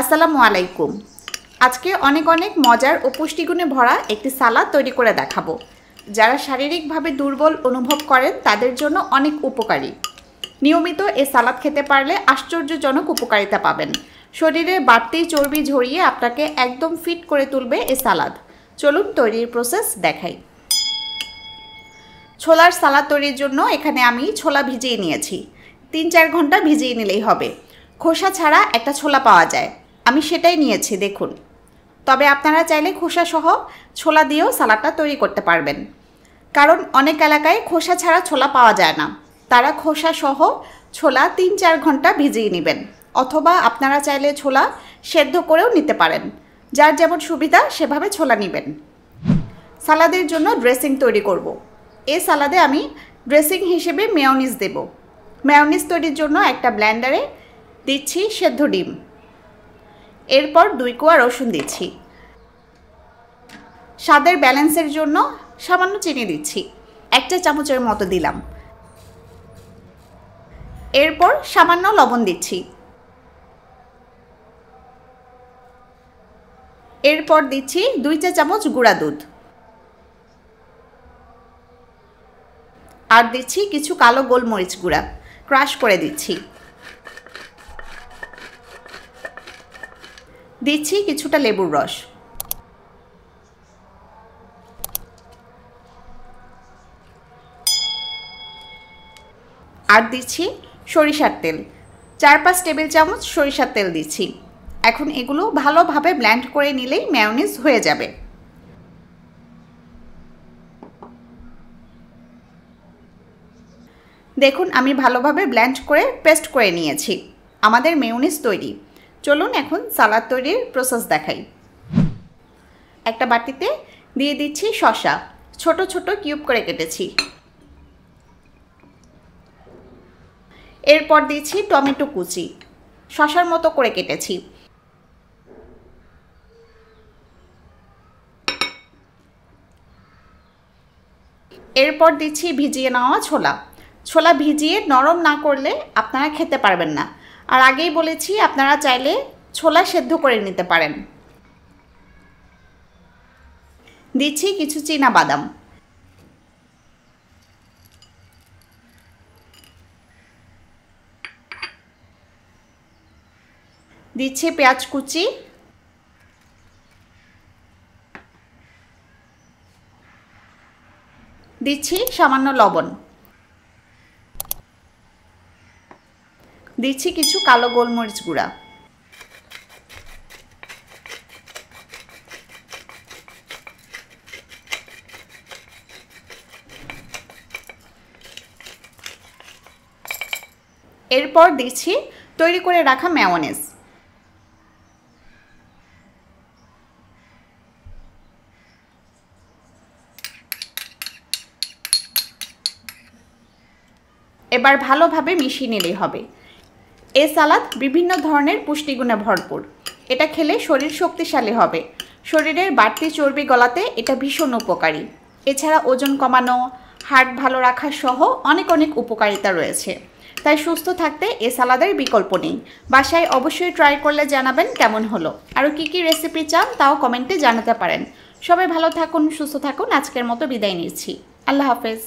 আসসালামু আলাইকুম। আজকে অনেক অনেক মজার ও পুষ্টিগুণে ভরা একটি সালাদ তৈরি করে দেখাবো। যারা শারীরিকভাবে দুর্বল অনুভব করেন তাদের জন্য অনেক উপকারী। নিয়মিত এই সালাদ খেতে পারলে আশ্চর্যজনক উপকারিতা পাবেন। শরীরে বাড়তি চর্বি ঝরিয়ে আপনাকে একদম ফিট করে তুলবে এই সালাদ। চলুন তৈরির প্রসেস দেখাই। ছোলার সালাদ তৈরির জন্য এখানে আমি ছোলা ভিজিয়ে নিয়েছি। ৩-৪ ঘন্টা ভিজিয়ে নিলেই হবে। খোসা ছাড়া একটা ছোলা পাওয়া যায়, আমি সেটাই নিয়েছি দেখুন। তবে আপনারা চাইলে খোসা সহ ছোলা দিয়েও সালাদটা তৈরি করতে পারবেন, কারণ অনেক এলাকায় খোসা ছাড়া ছোলা পাওয়া যায় না। তারা খোসা সহ ছোলা ৩-৪ ঘন্টা ভিজিয়ে নেবেন, অথবা আপনারা চাইলে ছোলা সেদ্ধ করেও নিতে পারেন। যার যেমন সুবিধা সেভাবে ছোলা নেবেন। সালাদের জন্য ড্রেসিং তৈরি করব। এই সালাদে আমি ড্রেসিং হিসেবে মেয়োনিজ দেব। মেয়োনিজ তৈরির জন্য একটা ব্লেন্ডারে দিচ্ছি সেদ্ধ ডিম, এরপর 2 কোয়া রসুন দিচ্ছি। স্বাদের ব্যালেন্সের জন্য সামান্য চিনি দিচ্ছি, 1 চা চামচের মতো দিলাম। এরপর সামান্য লবণ দিচ্ছি। এরপর দিচ্ছি 2 চা চামচ গুঁড়া দুধ, আর দিচ্ছি কিছু কালো গোলমরিচ গুঁড়া ক্রাশ করে দিচ্ছি। দিচ্ছি কিছুটা লেবুর রস, আর দিচ্ছি সরিষার তেল। 4-5 টেবিল চামচ সরিষার তেল দিচ্ছি। এখন এগুলো ভালোভাবে ব্লেন্ড করে নিলেই মেয়োনিজ হয়ে যাবে। দেখুন আমি ভালোভাবে ব্লেন্ড করে পেস্ট করে নিয়েছি। আমাদের মেয়োনিজ তৈরি। চলুন এখন সালাদ তৈরির প্রসেস দেখাই। একটা বাটিতে দিয়ে দিচ্ছি শসা, ছোট ছোট কিউব করে কেটেছি। এরপর দিচ্ছি টমেটো কুচি, শসার মতো করে কেটেছি। এরপর দিচ্ছি ভিজিয়ে নেওয়া ছোলা। ছোলা ভিজিয়ে নরম না করলে আপনারা খেতে পারবেন না। আর আগেই বলেছি আপনারা চাইলে ছোলা সেদ্ধ করে নিতে পারেন। দিচ্ছি কিছু চীনা বাদাম, দিচ্ছি পেঁয়াজ কুচি, দিচ্ছি সামান্য লবণ, দিচ্ছি কিছু কালো গোলমরিচ গুঁড়া, এরপর দিচ্ছি তৈরি করে রাখা মেয়োনিজ। এবার ভালোভাবে মিশিয়ে নিলেই হবে। এই সালাদ বিভিন্ন ধরনের পুষ্টিগুণে ভরপুর। এটা খেলে শরীর শক্তিশালী হবে। শরীরের বাড়তি চর্বি গলাতে এটা ভীষণ উপকারী। এছাড়া ওজন কমানো, হার্ট ভালো রাখা সহ অনেক অনেক উপকারিতা রয়েছে। তাই সুস্থ থাকতে এই সালাদের বিকল্প নেই। বাসায় অবশ্যই ট্রাই করলে জানাবেন কেমন হলো। আরও কী কী রেসিপি চান তাও কমেন্টে জানাতে পারেন। সবাই ভালো থাকুন, সুস্থ থাকুন। আজকের মতো বিদায় নিচ্ছি। আল্লাহ হাফেজ।